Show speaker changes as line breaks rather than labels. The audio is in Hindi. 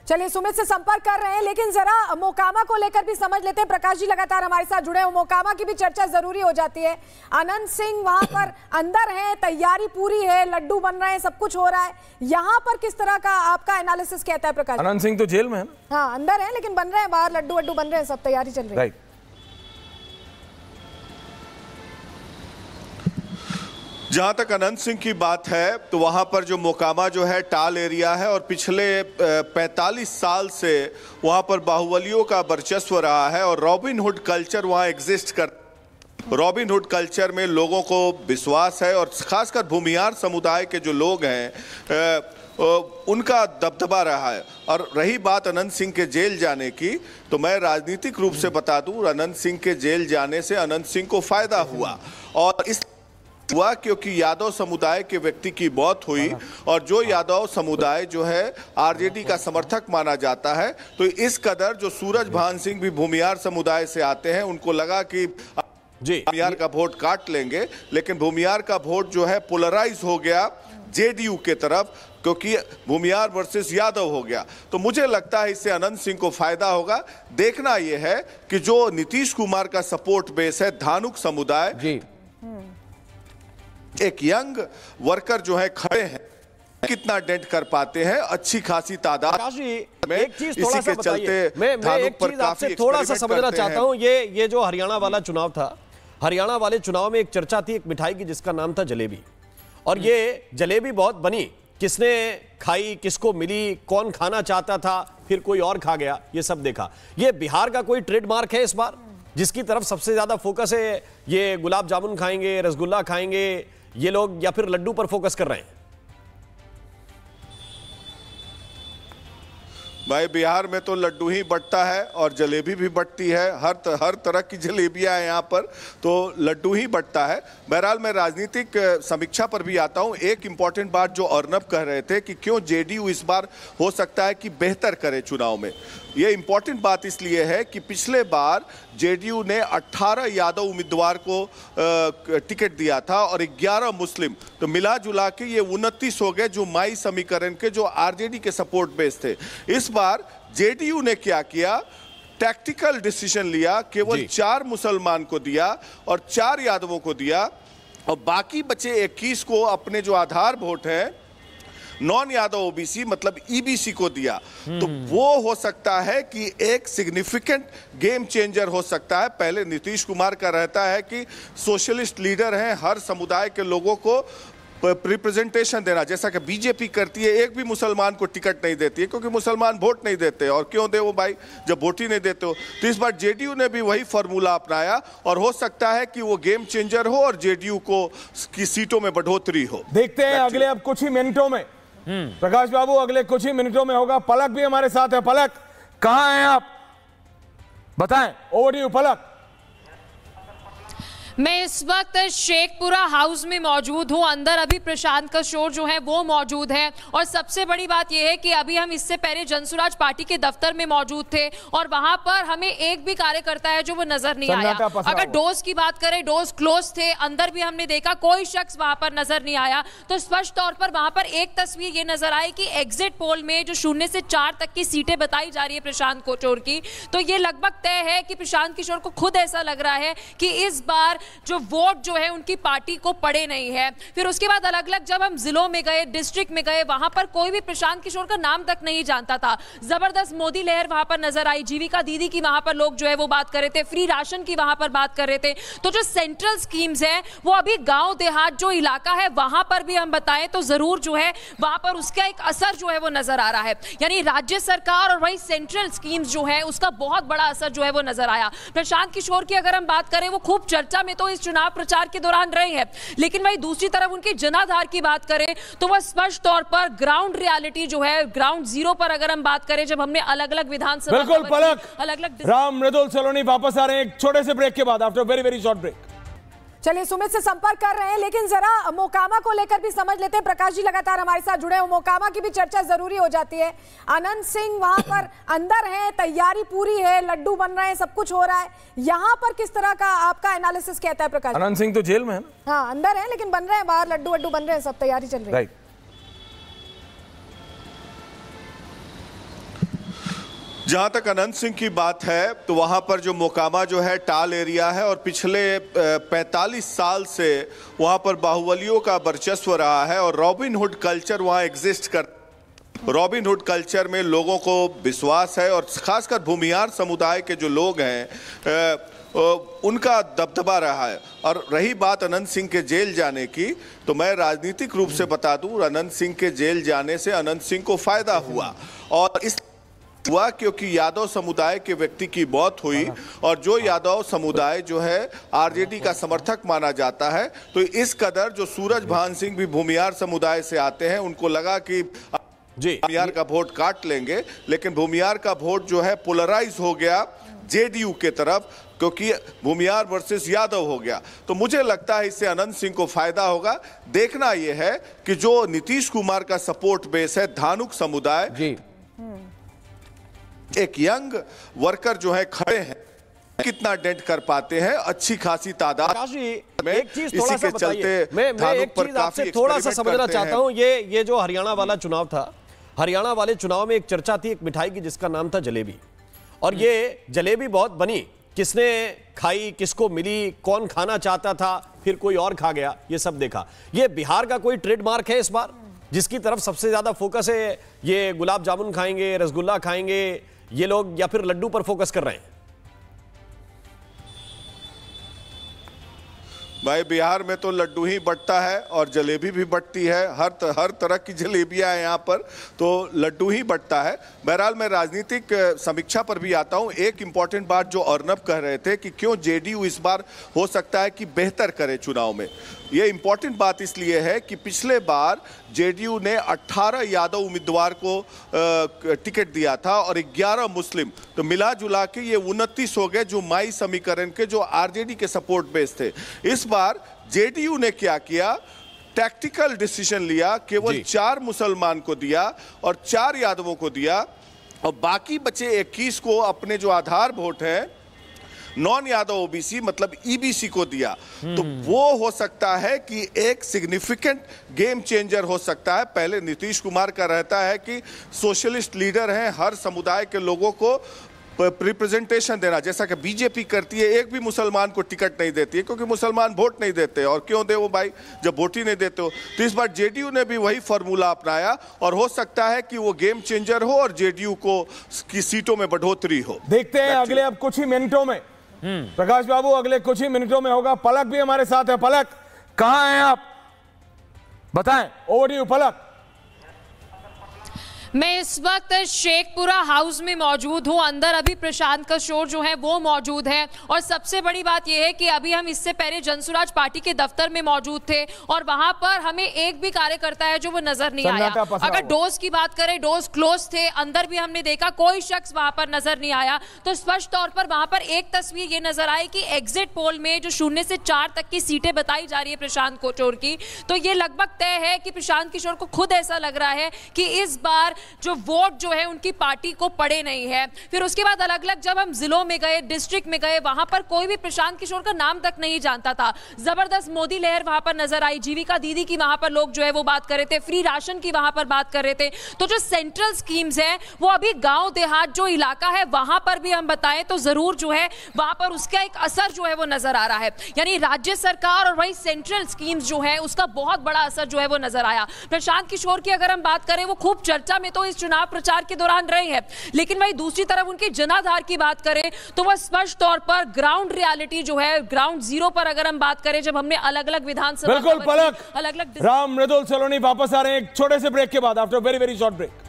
चलिए सुमित से संपर्क कर रहे हैं, लेकिन जरा मोकामा को लेकर भी समझ लेते हैं। प्रकाश जी लगातार हमारे साथ जुड़े हैं, मोकामा की भी चर्चा जरूरी हो जाती है। अनंत सिंह वहां पर अंदर हैं, तैयारी पूरी है, लड्डू बन रहे हैं, सब कुछ हो रहा है। यहाँ पर किस तरह का आपका एनालिसिस कहता है प्रकाश?
अनंत सिंह तो जेल में है।
हाँ अंदर है, लेकिन बन रहे हैं बाहर, लड्डू वड्डू बन रहे हैं, सब तैयारी चल रही है।
जहां तक अनंत सिंह की बात है तो वहां पर जो मोकामा जो है टाल एरिया है और पिछले 45 साल से वहां पर बाहुबलियों का वर्चस्व रहा है और रॉबिनहुड कल्चर वहां एग्जिस्ट कर। रॉबिनहुड कल्चर में लोगों को विश्वास है और खासकर भूमिहार समुदाय के जो लोग हैं उनका दबदबा रहा है। और रही बात अनंत सिंह के जेल जाने की, तो मैं राजनीतिक रूप से बता दूं, अनंत सिंह के जेल जाने से अनंत सिंह को फायदा हुआ और इस हुआ क्योंकि यादव समुदाय के व्यक्ति की मौत हुई और जो यादव समुदाय जो है आरजेडी का समर्थक माना जाता है, तो इस कदर जो सूरज भान सिंह भी भूमिहार समुदाय से आते हैं, उनको लगा कि भूमिहार का वोट काट लेंगे, लेकिन भूमिहार का वोट जो है पोलराइज हो गया जेडीयू के तरफ, क्योंकि भूमिहार वर्सेस यादव हो गया। तो मुझे लगता है इससे अनंत सिंह को फायदा होगा। देखना यह है कि जो नीतीश कुमार का सपोर्ट बेस है धानुक समुदाय, एक यंग वर्कर जो है खड़े हैं, कितना डेंट कर पाते हैं अच्छी खासी तादाद में।
एक चीज थोड़ा सा बताइए, मैं एक चीज आपसे थोड़ा सा समझना चाहता हूं। ये जो हरियाणा वाला चुनाव था, हरियाणा वाले चुनाव में एक चर्चा थी एक मिठाई की जिसका नाम था जलेबी, और ये जलेबी बहुत बनी, किसने खाई, किसको मिली, कौन खाना चाहता था, फिर कोई और खा गया, ये सब देखा। ये बिहार का कोई ट्रेडमार्क है इस बार जिसकी तरफ सबसे ज्यादा फोकस है? ये गुलाब जामुन खाएंगे, रसगुल्ला खाएंगे ये लोग, या फिर लड्डू पर फोकस कर रहे हैं?
भाई बिहार में तो लड्डू ही बटता है और जलेबी भी बटती है, हर तरह की जलेबियां हैं यहाँ पर, तो लड्डू ही बटता है। बहरहाल मैं राजनीतिक समीक्षा पर भी आता हूँ। एक इंपॉर्टेंट बात जो अर्नब कह रहे थे कि क्यों जेडीयू इस बार हो सकता है कि बेहतर करे चुनाव में, ये इंपॉर्टेंट बात इसलिए है कि पिछले बार जेडीयू ने 18 यादव उम्मीदवार को टिकट दिया था और 11 मुस्लिम, तो मिला जुला के ये 29 हो गए जो माई समीकरण के जो आरजेडी के सपोर्ट बेस थे। इस बार जेडीयू ने क्या किया, टैक्टिकल डिसीजन लिया, केवल 4 मुसलमान को दिया और 4 यादवों को दिया और बाकी बचे 21 को अपने जो आधार वोट है नॉन यादव ओबीसी मतलब ईबीसी को दिया। तो वो हो सकता है कि एक सिग्निफिकेंट गेम चेंजर हो सकता है। पहले नीतीश कुमार का रहता है कि सोशलिस्ट लीडर हैं, हर समुदाय के लोगों को रिप्रेजेंटेशन देना, जैसा कि बीजेपी करती है, एक भी मुसलमान को टिकट नहीं देती है क्योंकि मुसलमान वोट नहीं देते, और क्यों दे वो भाई जब वोट ही नहीं देते हो। तो इस बार जेडीयू ने भी वही फॉर्मूला अपनाया और हो सकता है कि वो गेम चेंजर हो और जेडीयू को की सीटों में बढ़ोतरी हो।
देखते हैं अगले अब कुछ ही मिनटों में प्रकाश बाबू, अगले कुछ ही मिनटों में होगा। पलक भी हमारे साथ है। पलक कहां हैं आप, बताएं। ओवर टू यू पलक।
मैं इस वक्त शेखपुरा हाउस में मौजूद हूं। अंदर अभी प्रशांत किशोर जो है वो मौजूद है, और सबसे बड़ी बात यह है कि अभी हम इससे पहले जनसुराज पार्टी के दफ्तर में मौजूद थे और वहां पर हमें एक भी कार्यकर्ता है जो वो नजर नहीं आया। अगर डोज की बात करें, डोज क्लोज थे, अंदर भी हमने देखा कोई शख्स वहां पर नजर नहीं आया। तो स्पष्ट तौर पर वहां पर एक तस्वीर ये नजर आई कि एग्जिट पोल में जो 0 से 4 तक की सीटें बताई जा रही है प्रशांत किशोर की, तो ये लगभग तय है कि प्रशांत किशोर को खुद ऐसा लग रहा है कि इस बार जो वोट जो है उनकी पार्टी को पड़े नहीं है। फिर उसके बाद अलग अलग जब हम जिलों में गए, डिस्ट्रिक्ट में गए, वहां पर कोई भी प्रशांत किशोर का नाम तक नहीं जानता था। जबरदस्त मोदी लहर वहां पर नजर आई, जीविका दीदी की वहां पर लोग जो है वो बात कर रहे थे, फ्री राशन की वहां पर बात कर रहे थे। तो जो सेंट्रल स्कीम्स है वो अभी गांव देहात जो इलाका है वहां पर भी हम बताएं तो जरूर जो है वहां पर उसका एक असर जो है वो नजर आ रहा है। यानी राज्य सरकार और वही सेंट्रल स्कीम्स जो है उसका बहुत बड़ा असर जो है वो नजर आया। प्रशांत किशोर की अगर हम बात करें, वो खूब चर्चा में तो इस चुनाव प्रचार के दौरान रहे हैं, लेकिन वही दूसरी तरफ उनके जनाधार की बात करें तो वह स्पष्ट तौर पर ग्राउंड रियलिटी जो है, ग्राउंड जीरो पर अगर हम बात करें, जब हमने अलग अलग विधानसभा
बिल्कुल पलक, अलग अलग राम मृदुल सलोनी वापस आ रहे हैं एक छोटे से ब्रेक के बाद, after very very short break.
चलिए सुमित से संपर्क कर रहे हैं, लेकिन जरा मोकामा को लेकर भी समझ लेते हैं। प्रकाश जी लगातार हमारे साथ जुड़े हैं, मोकामा की भी चर्चा जरूरी हो जाती है। अनंत सिंह वहां पर अंदर हैं, तैयारी पूरी है, लड्डू बन रहे हैं, सब कुछ हो रहा है। यहाँ पर किस तरह का आपका एनालिसिस कहता है प्रकाश?
अनंत सिंह तो जेल में है।
हाँ अंदर है, लेकिन बन रहे हैं बाहर, लड्डू वड्डू बन रहे हैं, सब तैयारी चल रही है।
जहां तक अनंत सिंह की बात है तो वहां पर जो मोकामा जो है टाल एरिया है और पिछले 45 साल से वहां पर बाहुबलियों का वर्चस्व रहा है और रॉबिन हुड कल्चर वहां एग्जिस्ट कर रॉबिन हुड कल्चर में लोगों को विश्वास है और खासकर भूमिहार समुदाय के जो लोग हैं उनका दबदबा रहा है। और रही बात अनंत सिंह के जेल जाने की, तो मैं राजनीतिक रूप से बता दूं, अनंत सिंह के जेल जाने से अनंत सिंह को फायदा हुआ और इस हुआ क्योंकि यादव समुदाय के व्यक्ति की मौत हुई और जो यादव समुदाय जो है आरजेडी का समर्थक माना जाता है, तो इस कदर जो सूरज भान सिंह भी भूमिहार समुदाय से आते हैं, उनको लगा कि भूमिहार का वोट काट लेंगे, लेकिन भूमिहार का वोट जो है पोलराइज हो गया जेडीयू के तरफ, क्योंकि भूमिहार वर्सेस यादव हो गया। तो मुझे लगता है इससे अनंत सिंह को फायदा होगा। देखना यह है कि जो नीतीश कुमार का सपोर्ट बेस है धानुक समुदाय जी, एक यंग वर्कर जो है खड़े हैं, कितना डेंट कर पाते हैं, अच्छी खासी तादाद में।
एक चीज थोड़ा सा बताइए, मैं एक चीज आपसे थोड़ा सा समझना चाहता हूं। ये जो हरियाणा वाला चुनाव था, हरियाणा वाले चुनाव में एक चर्चा थी एक मिठाई की जिसका नाम था जलेबी, और ये जलेबी बहुत बनी, किसने खाई, किसको मिली, कौन खाना चाहता था, फिर कोई और खा गया, ये सब देखा। ये बिहार का कोई ट्रेडमार्क है इस बार जिसकी तरफ सबसे ज्यादा फोकस है? ये गुलाब जामुन खाएंगे, रसगुल्ला खाएंगे ये लोग, या फिर लड्डू पर फोकस कर रहे हैं?
भाई बिहार में तो लड्डू ही बटता है और जलेबी भी बटती है, हर तरह की जलेबियां हैं यहाँ पर, तो लड्डू ही बटता है। बहरहाल मैं राजनीतिक समीक्षा पर भी आता हूँ। एक इंपॉर्टेंट बात जो अर्नब कह रहे थे कि क्यों जेडीयू इस बार हो सकता है कि बेहतर करे चुनाव में, ये इंपॉर्टेंट बात इसलिए है कि पिछले बार जेडीयू ने 18 यादव उम्मीदवार को टिकट दिया था और 11 मुस्लिम, तो मिला जुला के ये 29 हो गए जो माई समीकरण के जो आरजेडी के सपोर्ट बेस थे। इस बार जेडीयू ने क्या किया, टैक्टिकल डिसीजन लिया, केवल 4 मुसलमान को दिया और 4 यादवों को दिया और बाकी बचे 21 को अपने जो आधार वोट है नॉन यादव ओबीसी मतलब ईबीसी को दिया। तो वो हो सकता है कि एक सिग्निफिकेंट गेम चेंजर हो सकता है। पहले नीतीश कुमार का रहता है कि सोशलिस्ट लीडर हैं, हर समुदाय के लोगों को रिप्रेजेंटेशन देना, जैसा कि बीजेपी करती है, एक भी मुसलमान को टिकट नहीं देती है क्योंकि मुसलमान वोट नहीं देते, और क्यों दे वो भाई जब वोट ही नहीं देते हो। तो इस बार जेडीयू ने भी वही फॉर्मूला अपनाया और हो सकता है कि वो गेम चेंजर हो और जेडीयू को की सीटों में बढ़ोतरी हो।
देखते हैं अगले अब कुछ ही मिनटों में प्रकाश बाबू, अगले कुछ ही मिनटों में होगा। पलक भी हमारे साथ है। पलक, कहां हैं आप, बताएं। ओवर टू यू पलक।
मैं इस वक्त शेखपुरा हाउस में मौजूद हूं। अंदर अभी प्रशांत किशोर जो है वो मौजूद है और सबसे बड़ी बात यह है कि अभी हम इससे पहले जनसुराज पार्टी के दफ्तर में मौजूद थे और वहां पर हमें एक भी कार्यकर्ता है जो वो नजर नहीं आया। अगर डोर्स की बात करें, डोर्स क्लोज थे, अंदर भी हमने देखा कोई शख्स वहां पर नजर नहीं आया। तो स्पष्ट तौर पर वहां पर एक तस्वीर ये नजर आई कि एग्जिट पोल में जो 0 से 4 तक की सीटें बताई जा रही है प्रशांत किशोर की, तो ये लगभग तय है कि प्रशांत किशोर को खुद ऐसा लग रहा है कि इस बार जो वोट जो है उनकी पार्टी को पड़े नहीं है। फिर उसके बाद अलग अलग जब हम जिलों में गए, डिस्ट्रिक्ट में गए, वहां पर कोई भी प्रशांत किशोर का नाम तक नहीं जानता था। जबरदस्त मोदी लहर वहां पर नजर आई, जीविका दीदी की वहां पर लोग जो है वो बात कर रहे थे, फ्री राशन की वहां पर बात कर रहे थे। तो जो सेंट्रल स्कीम्स है वो अभी गांव देहात जो इलाका है वहां पर भी हम बताएं तो जरूर जो है वहां पर उसका एक असर जो है वो नजर आ रहा है। यानी राज्य सरकार और वही सेंट्रल स्कीम्स जो है उसका बहुत बड़ा असर जो है वो नजर आया। प्रशांत किशोर की अगर हम बात करें, वो खूब चर्चा में तो इस चुनाव प्रचार के दौरान रहे हैं, लेकिन वही दूसरी तरफ उनके जनाधार की बात करें तो वह स्पष्ट तौर पर ग्राउंड रियलिटी जो है, ग्राउंड जीरो पर अगर हम बात करें, जब हमने अलग अलग विधानसभा
बिल्कुल पलक,
अलग अलग
राम मृदुल सलोनी वापस आ रहे हैं एक छोटे से ब्रेक के बाद, after very very short break.